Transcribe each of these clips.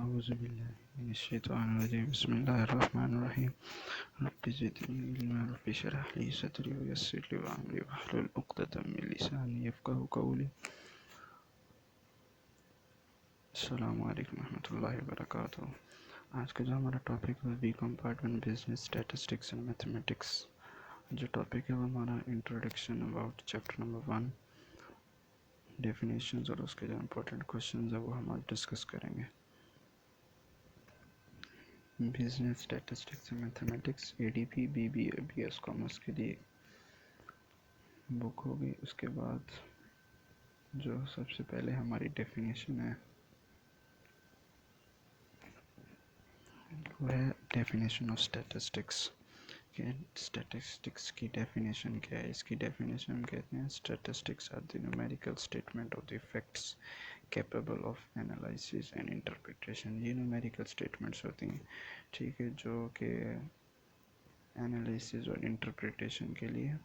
औज़ुबिल्लाहिमिनश्शैतानिर्रजीम बिस्मिल्लाहिर्रहमानिर्रहीम rabbi ज़िदनी इल्मा rabbi इश्रह ली सदरी व यस्सिर ली अमरी वहलुल उक़दतम मिन लिसानी यफ़क़हू क़ौली। अस्सलामु अलैकुम रहमतुल्लाहि व बरकातुहू। आज का जो हमारा टॉपिक है B compartment business statistics and mathematics. जो टॉपिक है वो हमारा introduction about chapter number 1 definitions, और उसके जो इम्पोर्टेंट क्वेश्चंस है वो हम आज डिस्कस करेंगे। Business statistics and mathematics ADP BBA BS commerce के लिए बुक होगी। उसके बाद जो सबसे पहले हमारी डेफिनेशन है वो है डेफिनेशन ऑफ स्टैटिस्टिक्स। स्टैटिस्टिक्स की डेफिनेशन क्या है? इसकी डेफिनेशन हम कहते हैं statistics are the numerical statement of the facts capable of analysis and interpretation. ये न्यूमेरिकल स्टेटमेंट्स होती हैं, ठीक है, जो कि एनालिसिस और इंटरप्रिटेशन के लिए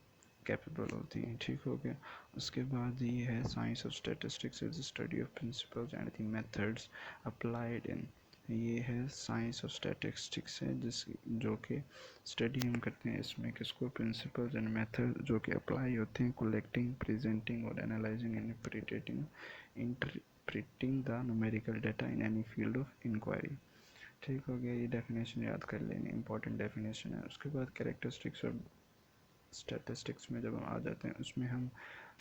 कैपेबल होती हैं, ठीक हो गया। उसके बाद ये है science of statistics is the study of principles and the methods applied in. ये है साइंस ऑफ स्टैटिस्टिक्स है जिस जो कि स्टडी हम करते हैं इसमें किसको, प्रिंसिपल्स एंड मेथड जो कि अप्लाई होते हैं कलेक्टिंग, प्रेजेंटिंग और analysing and interpreting the numerical data in any field of enquiry. ठीक हो गया, ये डेफिनेशन याद कर लेनी, इंपॉर्टेंट डेफिनेशन है। उसके बाद कैरेक्टरिस्टिक्स ऑफ स्टैटिस्टिक्स में जब हम आ जाते हैं उसमें हम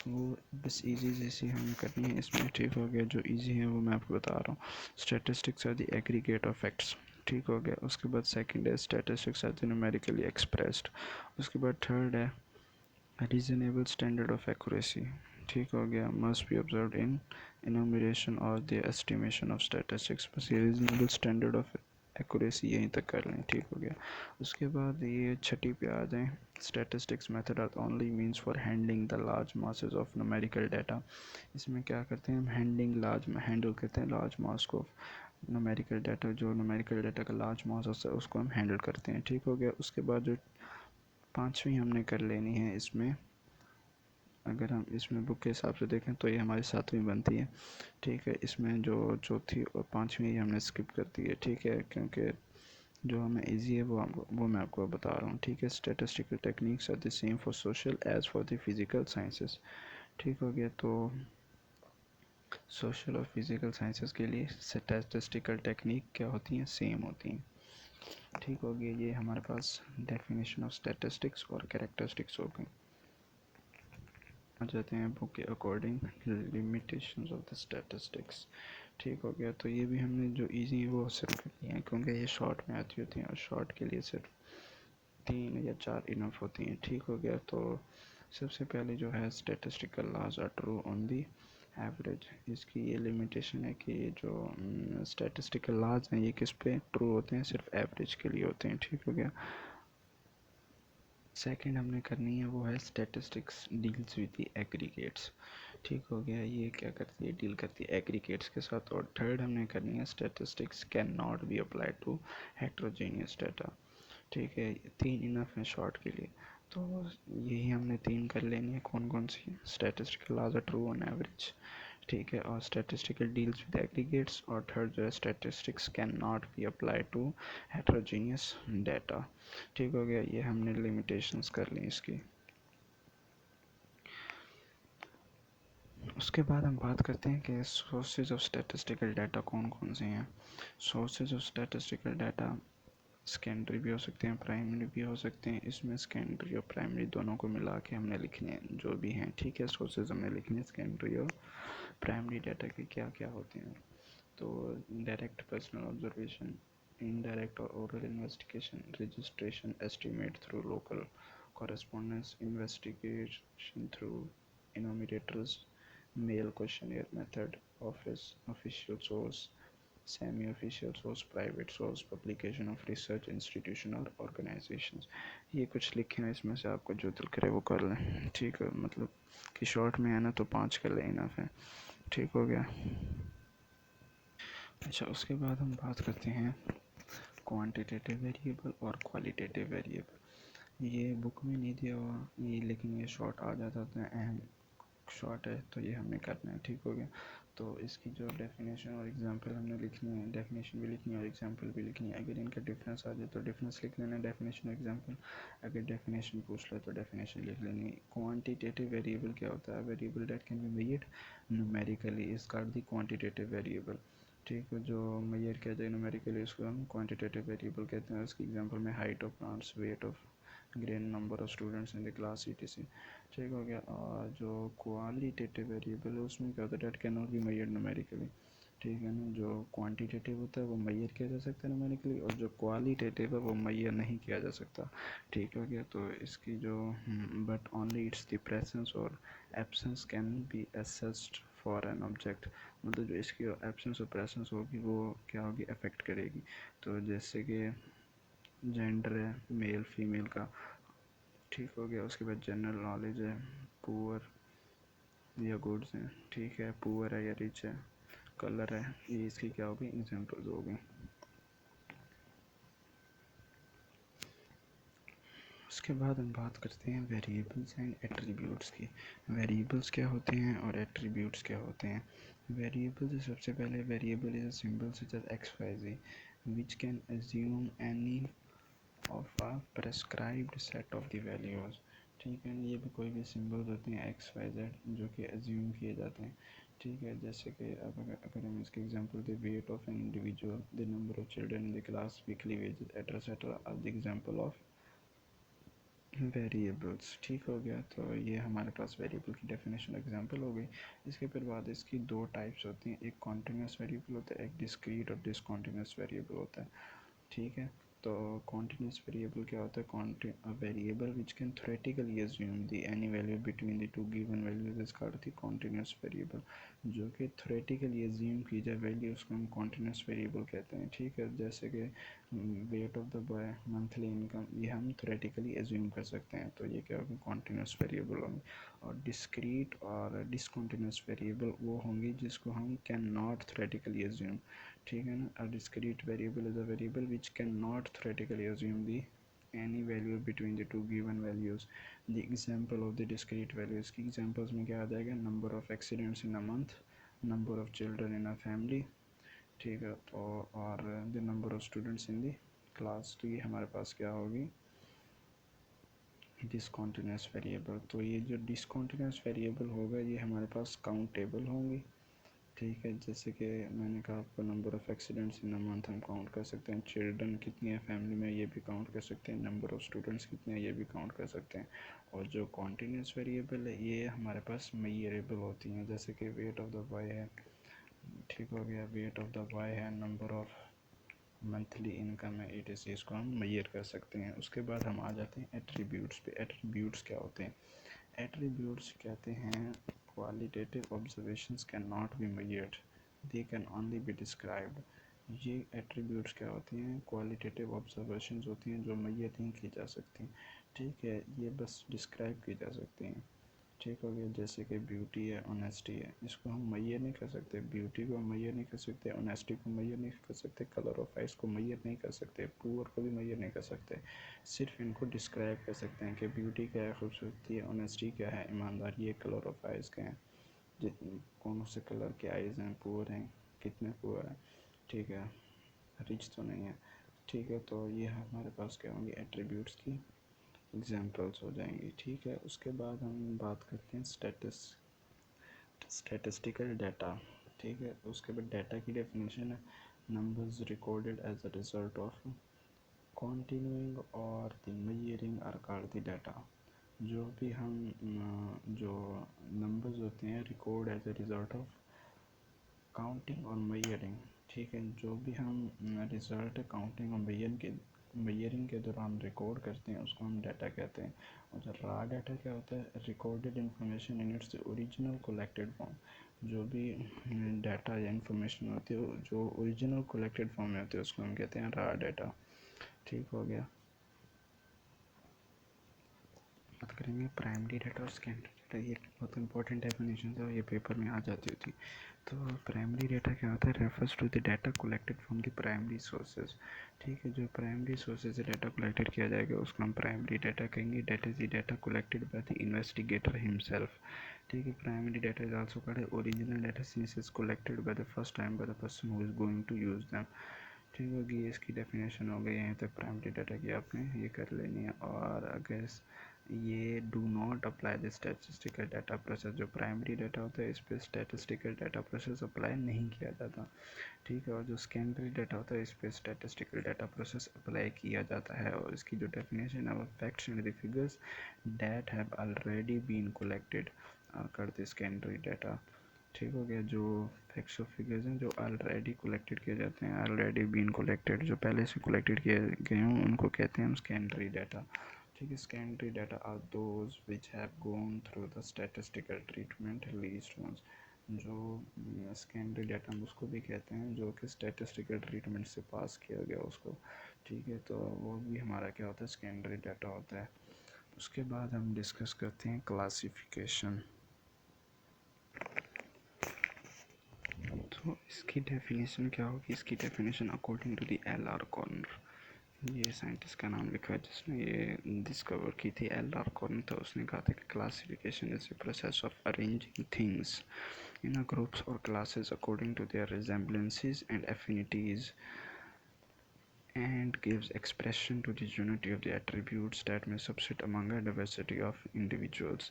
वो बस इजी जैसी हम करनी है इसमें, ठीक हो गया। जो इजी है वो मैं आपको बता रहा हूँ। Statistics are the aggregate of facts, ठीक हो गया। उसके बाद सेकंड है statistics are the numerically expressed. उसके बाद थर्ड है रीजनेबल स्टैंडर्ड ऑफ एक्यूरेसी, ठीक हो गया। मस्ट बी ऑब्जर्व्ड इन इनोमिनेशन और द एस्टिमेशन ऑफ स्टैटिस्टिक्स। बस ये रीजनेबल स्टैंडर्ड ऑफ एक्यूरेसी यहीं तक कर लें, ठीक हो गया। उसके बाद ये छठी पे आ जाएँ, statistics method are only means for handling the large masses of numerical data. इसमें क्या करते हैं हम, हैंडल करते हैं large mass of numerical data. जो न्यूमेरिकल डाटा का लार्ज मास होता है उसको हम हैंडल करते हैं, ठीक हो गया। उसके बाद जो पांचवी हमने कर लेनी है इसमें, अगर हम इसमें बुक के हिसाब से देखें तो ये हमारी सातवीं बनती है, ठीक है। इसमें जो चौथी और पांचवी हमने स्किप कर दी है, ठीक है, क्योंकि जो हमें इजी है वो मैं आपको बता रहा हूँ, ठीक है। Statistical techniques are the same for social as for the physical sciences, ठीक हो गया। तो सोशल और फिजिकल साइंसेस के लिए स्टैटिस्टिकल टेक्निक क्या होती हैं, सेम होती हैं, ठीक हो गया। ये हमारे पास डेफिनेशन ऑफ स्टैटिस्टिक्स और कैरेक्टरिस्टिक्स हो गई। आ जाते हैं बुक के according limitations of the statistics, ठीक हो गया। तो ये भी हमने जो इजी है वो सिर्फ कर लिया है क्योंकि ये शॉर्ट में आती होती हैं और शॉर्ट के लिए सिर्फ 3 या 4 इनफ होती हैं, ठीक हो गया। तो सबसे पहले जो है statistical laws are true on the average. इसकी ये लिमिटेशन है कि जो स्टैटिस्टिकल लॉज हैं ये किस पे ट्रू होते हैं, सिर्फ एवरेज के लिए होते हैं, ठीक हो गया। सेकंड हमने करनी है वो है statistics deals with the aggregates, ठीक हो गया। ये क्या करती है, डील करती है एग्रीगेट्स के साथ। और थर्ड हमने करनी है statistics can not be applied to heterogeneous data, ठीक है। 3 इनफ है शॉर्ट के लिए, तो यही हमने 3 कर लेनी है। कौन कौन सी, statistical laws are true on average, ठीक है, और स्टैटिस्टिकल डील्स विद एग्रीगेट्स, और थर्ड जो है statistics can not be apply to heterogeneous data, ठीक हो गया। ये हमने लिमिटेशंस कर ली इसकी। उसके बाद हम बात करते हैं कि सोर्सेज ऑफ स्टैटिस्टिकल डाटा कौन कौन से हैं। Sources of statistical data secondary भी हो सकते हैं, प्राइमरी भी हो सकते हैं। इसमें सेकेंडरी और प्राइमरी दोनों को मिला के हमने लिखने हैं जो भी हैं, ठीक है। सोर्सेज हमने लिखने सेकेंडरी और प्राइमरी डाटा के क्या क्या होते हैं। तो डायरेक्ट पर्सनल ऑब्जर्वेशन, इनडायरेक्ट और oral investigation, registration, estimate through local correspondence, investigation through enumerators, mail questionnaire method, official source, semi official source, private source, publication of research institution और organisations. ये कुछ लिखे हैं, इसमें से आपको जो दिल करे वो कर लें, ठीक है। मतलब कि शॉर्ट में है ना तो 5 कर लें, इनफ है, ठीक हो गया। अच्छा, उसके बाद हम बात करते हैं क्वांटिटेटिव वेरिएबल और क्वालिटेटिव वेरिएबल। ये बुक में नहीं दिया हुआ ये, लेकिन ये शॉर्ट आ जाता था, अहम शॉर्ट है तो ये हमें करना है, ठीक हो गया। तो इसकी जो डेफिनेशन और एग्जांपल हमने लिखनी है, डेफिनेशन भी लिखनी है और एग्जांपल भी लिखनी है। अगर इनका डिफरेंस आ जाए तो डिफरेंस लिख लेना, डेफिनेशन और एग्जांपल। अगर डेफिनेशन पूछ ले तो डेफिनेशन लिख लेनी। क्वांटिटेटिव वेरिएबल क्या होता है? Variable that can be measured numerically is called the quantitative variable. ठीक है, जो मेजर किया जाए न्यूमेरिकली उसको हम क्वांटिटेटिव वेरिएबल कहते हैं। उसकी एग्जांपल में height of plants, weight of grain, number of students in the class, etc। ठीक हो गया। और जो क्वालिटेटिव वेरिएबल है उसमें क्या होता है? Date can not be measured numerically. ठीक है ना, जो क्वांटिटेटिव होता है वो मेजर किया जा सकता है न्यूमेरिकली, और जो क्वालिटेटिव है वो मेजर नहीं किया जा सकता। ठीक हो गया। तो इसकी जो but only it's the presence और absence can be assessed for an object. मतलब जो इसकी एब्सेंस और प्रेजेंस होगी वो क्या होगी? अफेक्ट करेगी। तो जैसे कि जेंडर है मेल फीमेल का, ठीक हो गया। उसके बाद जनरल नॉलेज है, पुअर या गुड्स हैं, ठीक है, पुअर है या रिच है, कलर है, ये इसकी क्या होगी? एग्जांपल्स होगी। उसके बाद हम बात करते हैं वेरिएबल्स एंड एट्रीब्यूट्स की। वेरिएबल्स क्या होते हैं और एट्रीब्यूट्स क्या होते हैं? वेरिएबल सबसे पहले variable is a symbol such as X Y Z which can assume any of a prescribed set of the values. ठीक है, ये भी कोई भी सिंबल्स होते हैं एक्स वाई जेड जो कि अज्यूम किए जाते हैं। ठीक है, जैसे कि अब अगर हम इसके एग्जांपल दे, weight of an individual, the number of children in the class, weekly wages, etcetera are the example of variables. ठीक हो गया। तो ये हमारे पास वेरिएबल की डेफिनेशन एग्जांपल हो गई। इसके फिर बाद इसकी दो टाइप्स होती हैं, एक कॉन्टिन्यूस वेरिएबल होता है, एक डिस्क्रीट और डिसकॉन्टिन्यूस वेरिएबल होता है। ठीक है, तो कॉन्टिन्यूस वेरिएबल क्या होता है? Variable which can theoretically assume the any value between the two given values is called the continuous variable. जो कि थ्योरेटिकली अज्यूम की जाए वैल्यू उसको हम कॉन्टिन्यूस वेरिएबल कहते हैं। ठीक है, जैसे कि weight of the boy, monthly income, ये हम थ्योरेटिकली अज्यूम कर सकते हैं, तो ये क्या होगी? कॉन्टिन्यूस वेरिएबल होंगे। और डिस्क्रीट और डिसकॉन्टिन्यूस वेरिएबल वो होंगी जिसको हम कैन नॉट थ्योरेटिकली अज्यूम। ठीक है ना, a discrete variable is a variable which cannot theoretically assume the any value between the two given values। the example of the discrete values की examples में क्या आ जाएगा? number of accidents in a month, number of children in a family, ठीक है, तो और the number of students in the class। तो ये हमारे पास क्या होगी? Discontinuous variable. तो ये जो डिसकॉन्टिन्यूस वेरिएबल होगा ये हमारे पास काउंटेबल होंगी। ठीक है, जैसे कि मैंने कहा आपको number of accidents in a month हम काउंट कर सकते हैं, चिल्ड्रन कितनी है फैमिली में ये भी काउंट कर सकते हैं, नंबर ऑफ़ स्टूडेंट्स कितने हैं ये भी काउंट कर सकते हैं। और जो कॉन्टीन्यूस वेरिएबल है ये हमारे पास मेजरेबल होती हैं, जैसे कि वेट ऑफ द बॉय है, ठीक हो गया, वेट ऑफ द बॉय है, नंबर ऑफ़ मंथली इनकम है, etc। इसको हम मेजर कर सकते हैं। उसके बाद हम आ जाते हैं एट्रीब्यूट्स पे। एट्रीब्यूट्स क्या होते हैं? एट्रीब्यूट्स कहते हैं qualitative observations can not be measured, they can only be described. ये एट्रीब्यूट्स क्या होती हैं? क्वालिटेटिव ऑब्जर्वेशंस होती हैं जो मेजर नहीं की जा सकती। ठीक है, ये बस डिस्क्राइब की जा सकती हैं। ठीक हो गया, जैसे कि ब्यूटी है, ऑनेस्टी है, इसको हम मेजर नहीं कर सकते, ब्यूटी को मेजर नहीं कर सकते, ऑनेस्टी को मेजर नहीं कर सकते, कलर ऑफ आइज को मेजर नहीं कर सकते, पुअर को भी मेजर नहीं कर सकते। सिर्फ इनको डिस्क्राइब कर सकते हैं कि ब्यूटी क्या है, खूबसूरती है, ऑनेस्टी क्या है, ईमानदारी है, कलर ऑफ आइज क्या है, जितने कौन से कलर के आइज़ हैं, पुअर हैं, कितने पुअर हैं, ठीक है, रिच तो नहीं है। ठीक है, तो ये हमारे पास क्या होंगे? एट्रीब्यूट्स की एग्जांपल्स हो जाएंगी। ठीक है, उसके बाद हम बात करते हैं स्टैटिस्टिकल डाटा। ठीक है, उसके बाद डाटा की डेफिनेशन है numbers recorded as a result of continuing और the measuring are called the data। जो भी हम जो नंबर्स होते हैं record as a result of counting और मेजरिंग। ठीक है, जो भी हम रिज़ल्ट काउंटिंग और मेजरिंग के दौरान रिकॉर्ड करते हैं उसको हम डाटा कहते हैं। और जो रा डाटा क्या होता है? Recorded information in its original collected form. जो भी डाटा या इंफॉर्मेशन होती है जो ओरिजिनल कलेक्टेड फॉर्म में होती है उसको हम कहते हैं रा डाटा। ठीक हो गया। बात करेंगे प्राइमरी डाटा और सेकेंडरी डाटा। ये बहुत इंपॉर्टेंट डेफिनेशन है और ये पेपर में आ जाती होती। तो प्राइमरी डाटा क्या होता है? Refers to the data collected from the primary sources. ठीक है, जो प्राइमरी सोर्सेज से डाटा कलेक्टेड किया जाएगा उसको हम प्राइमरी डाटा कहेंगे। Data is the data collected by the investigator himself. ठीक है, primary data is also called original data since is collected by the first time by the person who is going to use them. ठीक होगी, इसकी definition हो गई। यहीं तक primary data की आपने ये कर लेनी है। और अगर ये do not apply the statistical data process, जो प्राइमरी डाटा होता है इस पर स्टैटिस्टिकल डाटा प्रोसेस अप्लाई नहीं किया जाता। ठीक है, और जो सेकेंडरी डाटा होता है इस पर स्टैटिस्टिकल डाटा प्रोसेस अप्लाई किया जाता है। और इसकी जो डेफिनेशन है वो facts and the figures that have already been collected कर द सेकेंडरी डाटा। ठीक हो गया, जो फैक्ट्स और फिगर्स हैं जो ऑलरेडी कलेक्टेड किए जाते हैं, ऑलरेडी बीन कलेक्टेड, जो पहले से कलेक्टेड किए गए हों उनको कहते हैं हम सेकेंडरी डाटा। ठीक है, secondary data are those which have gone through the statistical treatment least once. जो सेकेंडरी डाटा हम उसको भी कहते हैं जो कि स्टैटिस्टिकल ट्रीटमेंट से पास किया गया उसको। ठीक है, तो वो भी हमारा क्या होता है, सेकेंडरी डाटा होता है। उसके बाद हम डिस्कस करते हैं क्लासिफिकेशन। तो इसकी डेफिनेशन क्या होगी, इसकी definition according to the L R Connor. ये साइंटिस्ट का नाम लिखा है जिसने ये डिस्कवर की थी, एल आर कॉर्नर। तो उसने कहा था कि classification is the process of arranging things in a groups और classes according to their resemblances and affinities and gives expression to the unity of the attributes that may subsist among a diversity of individuals।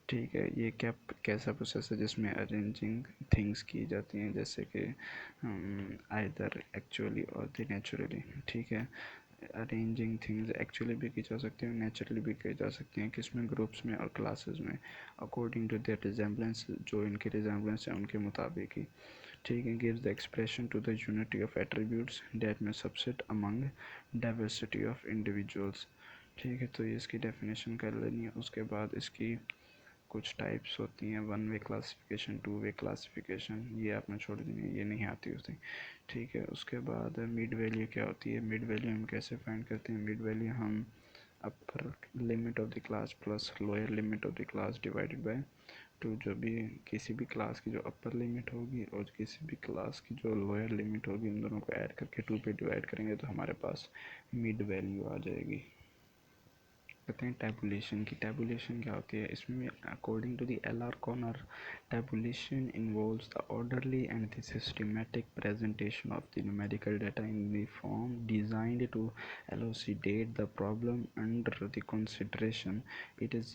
ठीक है, ये क्या कैसा process है जिसमें arranging things की जाती हैं, जैसे कि आइदर एक्चुअली और द नेचुरली। ठीक है, अरेंजिंग थिंग्स एक्चुअली भी की जा सकती है, नेचुरली भी की जा सकती हैं, किसमें, ग्रुप्स में और क्लासेस में, अकॉर्डिंग टू देयर रिजेम्बलेंस, जो इनके रिजेम्बलेंस है उनके मुताबिक ही। ठीक है, gives the expression to the unity of attributes that may subsist among diversity of individuals। ठीक है, तो ये इसकी डेफिनेशन कर लेनी है। उसके बाद इसकी कुछ टाइप्स होती हैं, one way classification, two way classification, ये आपने छोड़ देनी है, ये नहीं आती होती। ठीक है, उसके बाद मिड वैल्यू क्या होती है, मिड वैल्यू हम कैसे फाइंड करते हैं, मिड वैल्यू हम upper limit of the class plus lower limit of the class divided by two. जो भी किसी भी क्लास की जो अपर लिमिट होगी और किसी भी क्लास की जो लोअर लिमिट होगी, उन दोनों को ऐड करके 2 पे डिवाइड करेंगे तो हमारे पास मिड वैल्यू आ जाएगी। कहते हैं टैबुलेशन की। टैबुलेशन क्या होती है, इसमें according to the L R Connor, tabulation involves the orderly and the systematic presentation of the numerical data in the form designed to elucidate the problem under the consideration। It is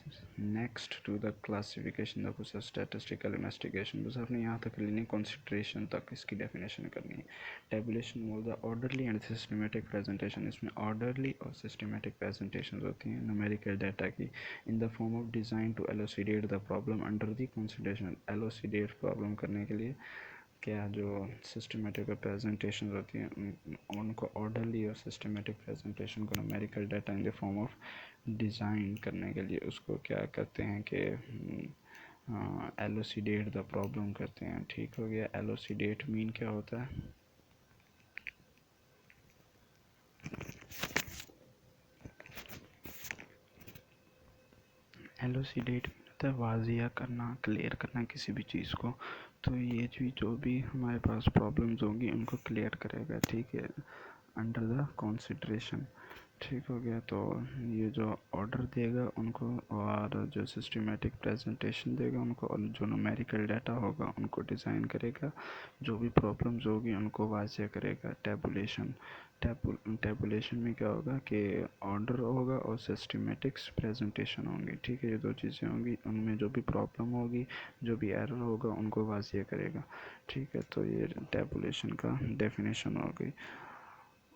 next to the classification the process statistical investigation। बस आपने यहाँ तक लेनी, consideration तक इसकी definition करनी है। tabulation वो the orderly and systematic presentation, इसमें orderly और systematic presentations होती हैं numerical data की, in the form of design to elucidate the problem under the consideration। elucidate problem करने के लिए क्या जो सिस्टमेटिक प्रेजेंटेशन होती हैं उनको ऑर्डरली और सिस्टमेटिक प्रेजेंटेशन को numerical data in the form of design करने के लिए उसको क्या करते हैं कि एलोसिडेट द प्रॉब्लम करते हैं। ठीक हो गया, एलोसिडेट मीन क्या होता है, एलोसिडेट होता है वाजिया करना, क्लियर करना किसी भी चीज़ को। तो ये जो भी हमारे पास प्रॉब्लम्स होंगी उनको क्लियर करेगा। ठीक है, अंडर द कंसिडरेशन। ठीक हो गया, तो ये जो ऑर्डर देगा उनको और जो सिस्टमेटिक प्रेजेंटेशन देगा उनको और जो न्यूमेरिकल डाटा होगा उनको डिज़ाइन करेगा, जो भी प्रॉब्लम्स होगी उनको वाज़ेह करेगा। टैबुलेशन, टैबुलेशन में क्या होगा कि ऑर्डर होगा और सिस्टमेटिक्स प्रेजेंटेशन होंगी। ठीक है, ये दो चीज़ें होंगी, उनमें जो भी प्रॉब्लम होगी, जो भी एरर होगा उनको वाज़ेह करेगा। ठीक है, तो ये टैबुलेशन का डेफिनेशन हो गई।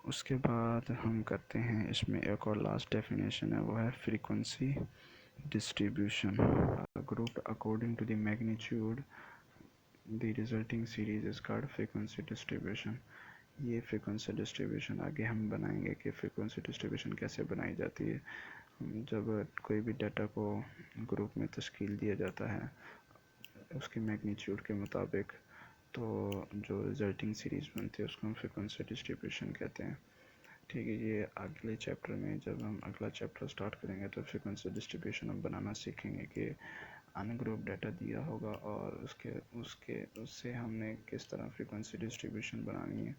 उसके बाद हम करते हैं इसमें एक और लास्ट डेफिनेशन है, वो है frequency distribution. Group according to the magnitude the resulting series is called frequency distribution. ये फ्रीक्वेंसी डिस्ट्रीब्यूशन आगे हम बनाएंगे कि फ्रीक्वेंसी डिस्ट्रीब्यूशन कैसे बनाई जाती है। जब कोई भी डाटा को ग्रुप में तश्कील दिया जाता है उसके मैग्नीट्यूड के मुताबिक, तो जो रिजल्टिंग सीरीज़ बनती है उसको हम फ्रीक्वेंसी डिस्ट्रीब्यूशन कहते हैं। ठीक है, ये अगले चैप्टर में जब हम अगला चैप्टर स्टार्ट करेंगे तो फ्रीक्वेंसी डिस्ट्रीब्यूशन हम बनाना सीखेंगे कि अनग्रुप डाटा दिया होगा और उसके उसके उससे हमने किस तरह फ्रीक्वेंसी डिस्ट्रीब्यूशन बनानी है।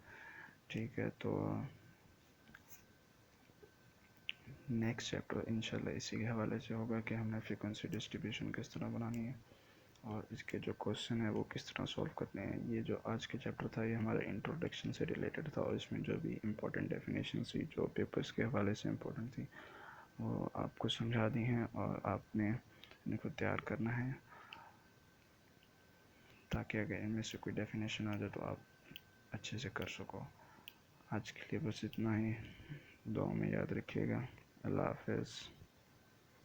ठीक है, तो नेक्स्ट चैप्टर इंशाल्लाह इसी के हवाले से होगा कि हमने फ्रीक्वेंसी डिस्ट्रीब्यूशन किस तरह बनानी है। और इसके जो क्वेश्चन है वो किस तरह सॉल्व करने हैं। ये जो आज के चैप्टर था ये हमारे इंट्रोडक्शन से रिलेटेड था, और इसमें जो भी इम्पोर्टेंट डेफिनेशन थी जो पेपर्स के हवाले से इम्पोर्टेंट थी वो आपको समझा दी हैं, और आपने इनको तैयार करना है ताकि अगर इनमें से कोई डेफिनेशन आ जाए तो आप अच्छे से कर सको। आज के लिए बस इतना ही, दुआ में याद रखिएगा। अल्लाह हाफ़िज़।